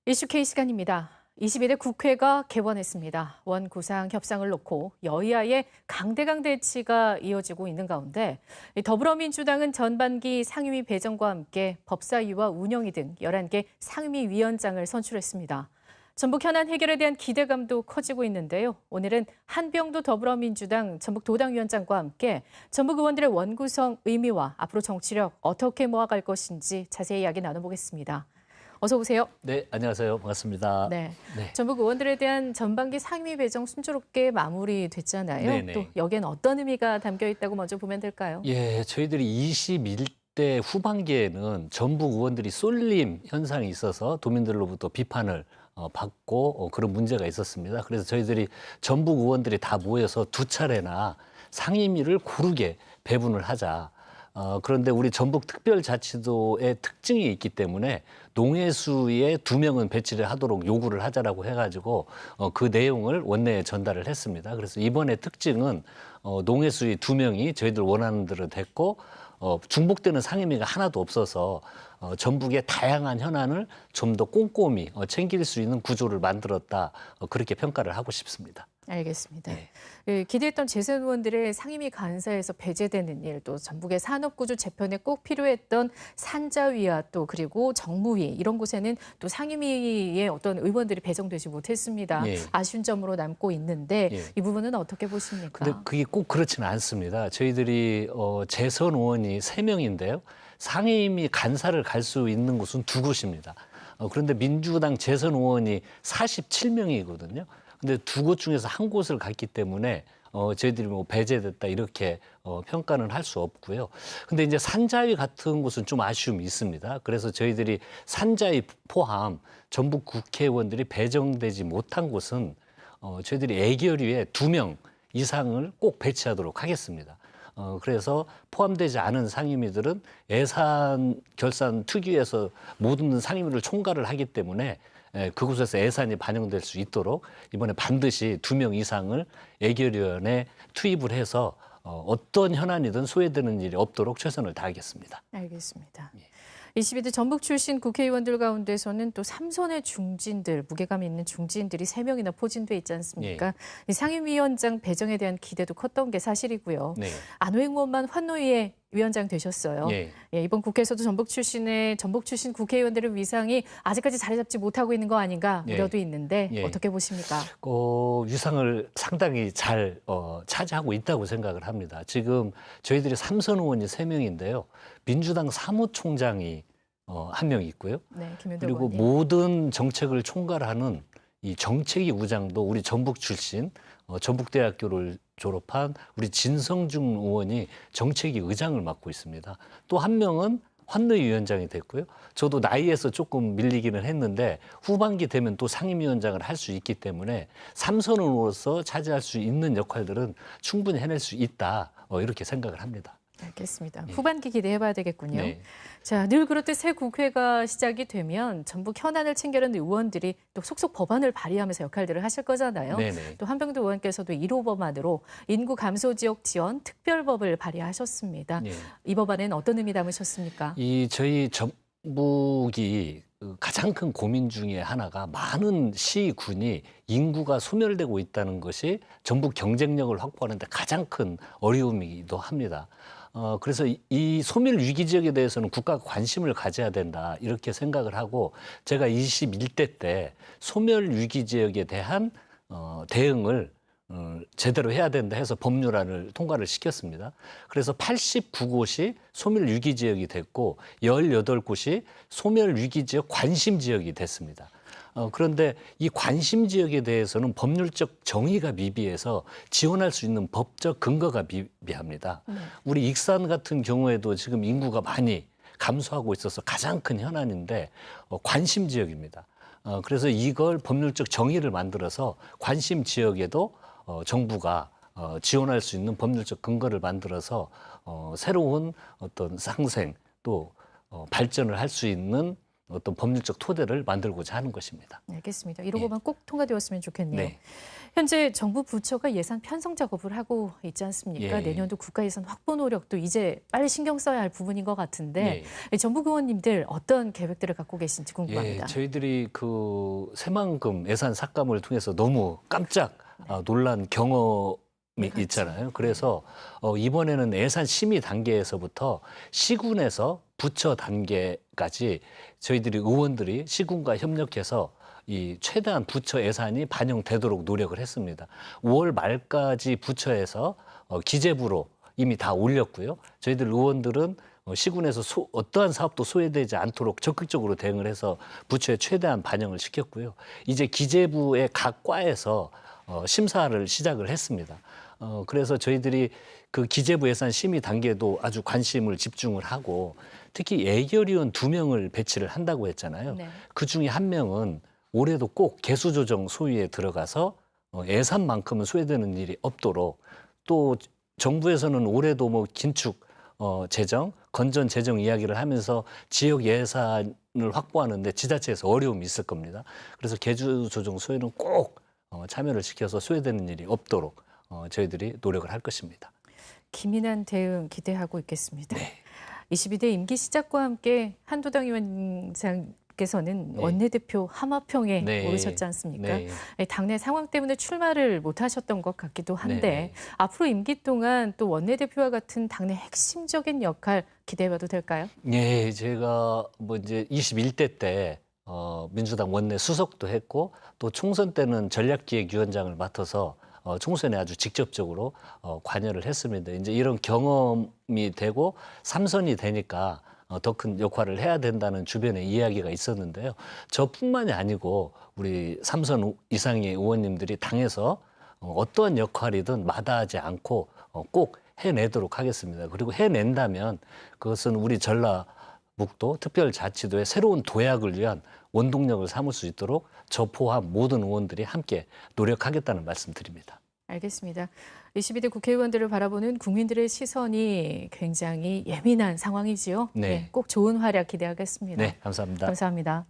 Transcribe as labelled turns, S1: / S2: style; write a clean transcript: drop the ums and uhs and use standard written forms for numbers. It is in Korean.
S1: 이슈 K 시간입니다. 22대 국회가 개원했습니다. 원구상 협상을 놓고 여야의 강대강 대치가 이어지고 있는 가운데 더불어민주당은 전반기 상임위 배정과 함께 법사위와 운영위 등 11개 상임위원장을 선출했습니다. 전북 현안 해결에 대한 기대감도 커지고 있는데요. 오늘은 한병도 더불어민주당 전북도당위원장과 함께 전북 의원들의 원구성 의미와 앞으로 정치력 어떻게 모아갈 것인지 자세히 이야기 나눠보겠습니다. 어서 오세요.
S2: 네, 안녕하세요. 반갑습니다.
S1: 네. 전북 의원들에 대한 전반기 상임위 배정 순조롭게 마무리됐잖아요.
S2: 네네.
S1: 또 여기엔 어떤 의미가 담겨 있다고 먼저 보면 될까요?
S2: 예, 저희들이 21대 후반기에는 전북 의원들이 쏠림 현상이 있어서 도민들로부터 비판을 받고 그런 문제가 있었습니다. 그래서 저희들이 전북 의원들이 다 모여서 두 차례나 상임위를 고르게 배분을 하자. 그런데 우리 전북특별자치도의 특징이 있기 때문에 농해수에 2명은 배치를 하도록 요구를 하자라고 해가지고 그 내용을 원내에 전달을 했습니다. 그래서 이번에 특징은 농해수의 2명이 저희들 원하는 대로 됐고 중복되는 상임위가 하나도 없어서 전북의 다양한 현안을 좀 더 꼼꼼히 챙길 수 있는 구조를 만들었다. 그렇게 평가를 하고 싶습니다.
S1: 알겠습니다.
S2: 네.
S1: 기대했던 재선 의원들의 상임위 간사에서 배제되는 일, 또 전북의 산업구조 재편에 꼭 필요했던 산자위와 또 그리고 정무위 이런 곳에는 또 상임위에 어떤 의원들이 배정되지 못했습니다.
S2: 예.
S1: 아쉬운 점으로 남고 있는데
S2: 예.
S1: 이 부분은 어떻게 보십니까?
S2: 근데 그게 꼭 그렇지는 않습니다. 저희들이 재선 의원이 3명인데요. 상임위 간사를 갈 수 있는 곳은 2곳입니다. 그런데 민주당 재선 의원이 47명이거든요. 근데 2곳 중에서 한 곳을 갔기 때문에 저희들이 뭐 배제됐다 이렇게 평가는 할 수 없고요. 근데 이제 산자위 같은 곳은 좀 아쉬움이 있습니다. 그래서 저희들이 산자위 포함 전북 국회의원들이 배정되지 못한 곳은 저희들이 애결위에 2명 이상을 꼭 배치하도록 하겠습니다. 그래서 포함되지 않은 상임위들은 예산 결산 특위에서 모든 상임위를 총괄을 하기 때문에 그곳에서 예산이 반영될 수 있도록 이번에 반드시 2명 이상을 예결위원회에 투입을 해서 어떤 현안이든 소외되는 일이 없도록 최선을 다하겠습니다.
S1: 알겠습니다.
S2: 예.
S1: 22대 전북 출신 국회의원들 가운데서는 또 삼선의 중진들, 무게감 있는 중진들이 3명이나 포진돼 있지 않습니까? 이 상임위원장 배정에 대한 기대도 컸던 게 사실이고요.
S2: 네.
S1: 안호영 의원만 환노위의 위원장 되셨어요.
S2: 예.
S1: 이번 국회에서도 전북 출신 국회의원들의 위상이 아직까지 자리 잡지 못하고 있는 거 아닌가 우려도 있는데 어떻게 보십니까?
S2: 위상을 상당히 잘 차지하고 있다고 생각을 합니다. 지금 저희들이 삼선 의원이 3명인데요. 민주당 사무총장이 1명 있고요.
S1: 네, 김윤도
S2: 그리고
S1: 의원님.
S2: 모든 정책을 총괄하는 이 정책위 부장도 우리 전북 출신 전북대학교를 졸업한 우리 진성중 의원이 정책위 의장을 맡고 있습니다. 또 1명은 환노위 위원장이 됐고요. 저도 나이에서 조금 밀리기는 했는데 후반기 되면 또 상임위원장을 할 수 있기 때문에 삼선으로서 차지할 수 있는 역할들은 충분히 해낼 수 있다. 이렇게 생각을 합니다.
S1: 알겠습니다. 후반기 기대해봐야 되겠군요.
S2: 네.
S1: 자, 늘 그렇듯 새 국회가 시작이 되면 전북 현안을 챙겨내는 의원들이 또 속속 법안을 발의하면서 역할들을 하실 거잖아요.
S2: 네네.
S1: 또 한병도 의원께서도 1호 법안으로 인구 감소 지역 지원 특별법을 발의하셨습니다.
S2: 네.
S1: 이 법안에는 어떤 의미 담으셨습니까?
S2: 저희 전북이 가장 큰 고민 중에 하나가 많은 시군이 인구가 소멸되고 있다는 것이 전북 경쟁력을 확보하는 데 가장 큰 어려움이기도 합니다. 그래서 이 소멸 위기 지역에 대해서는 국가가 관심을 가져야 된다 이렇게 생각을 하고 제가 21대 때 소멸 위기 지역에 대한 대응을 제대로 해야 된다 해서 법률안을 통과를 시켰습니다. 그래서 89곳이 소멸 위기 지역이 됐고 18곳이 소멸 위기 지역 관심 지역이 됐습니다. 그런데 이 관심 지역에 대해서는 법률적 정의가 미비해서 지원할 수 있는 법적 근거가 미비합니다. 우리 익산 같은 경우에도 지금 인구가 많이 감소하고 있어서 가장 큰 현안인데 관심 지역입니다. 그래서 이걸 법률적 정의를 만들어서 관심 지역에도 정부가 지원할 수 있는 법률적 근거를 만들어서 새로운 어떤 상생 또 발전을 할 수 있는 어떤 법률적 토대를 만들고자 하는 것입니다.
S1: 네, 알겠습니다. 이러고만 꼭 통과되었으면 좋겠네요.
S2: 네.
S1: 현재 정부 부처가 예산 편성 작업을 하고 있지 않습니까?
S2: 예.
S1: 내년도 국가 예산 확보 노력도 이제 빨리 신경 써야 할 부분인 것 같은데 정부 의원님들 어떤 계획들을 갖고 계신지 궁금합니다.
S2: 저희들이 그 새만금 예산 삭감을 통해서 너무 깜짝 놀란 경험이
S1: 그렇죠.
S2: 있잖아요. 그래서 이번에는 예산 심의 단계에서부터 시군에서 부처 단계까지 저희들이 의원들이 시군과 협력해서 이 최대한 부처 예산이 반영되도록 노력을 했습니다. 5월 말까지 부처에서 기재부로 이미 다 올렸고요. 저희들 의원들은 시군에서 어떠한 사업도 소외되지 않도록 적극적으로 대응을 해서 부처에 최대한 반영을 시켰고요. 이제 기재부의 각 과에서 심사를 시작을 했습니다. 그래서 저희들이 그 기재부 예산 심의 단계도 아주 관심을 집중을 하고 특히 예결위원 2명을 배치를 한다고 했잖아요.
S1: 네.
S2: 그 중에 1명은 올해도 꼭 개수조정 소위에 들어가서 예산만큼은 소외되는 일이 없도록 또 정부에서는 올해도 뭐 긴축 재정, 건전 재정 이야기를 하면서 지역 예산을 확보하는데 지자체에서 어려움이 있을 겁니다. 그래서 개수조정 소위는 꼭 참여를 시켜서 소외되는 일이 없도록 저희들이 노력을 할 것입니다.
S1: 기민한 대응 기대하고 있겠습니다.
S2: 네.
S1: 22대 임기 시작과 함께 한도당 위원장께서는 원내대표 하마평에 오르셨지 않습니까?
S2: 네.
S1: 당내 상황 때문에 출마를 못하셨던 것 같기도 한데
S2: 네.
S1: 앞으로 임기 동안 또 원내대표와 같은 당내 핵심적인 역할 기대해봐도 될까요?
S2: 예, 제가 뭐 이제 21대 때 민주당 원내 수석도 했고 또 총선 때는 전략기획위원장을 맡아서 총선에 아주 직접적으로 관여를 했습니다. 이제 이런 경험이 되고 3선이 되니까 더 큰 역할을 해야 된다는 주변의 이야기가 있었는데요. 저뿐만이 아니고 우리 3선 이상의 의원님들이 당에서 어떠한 역할이든 마다하지 않고 꼭 해내도록 하겠습니다. 그리고 해낸다면 그것은 우리 전라북도 특별자치도의 새로운 도약을 위한 원동력을 삼을 수 있도록 저 포함 모든 의원들이 함께 노력하겠다는 말씀 드립니다.
S1: 알겠습니다. 22대 국회의원들을 바라보는 국민들의 시선이 굉장히 예민한 상황이지요.
S2: 네.
S1: 꼭 좋은 활약 기대하겠습니다.
S2: 네, 감사합니다.
S1: 감사합니다.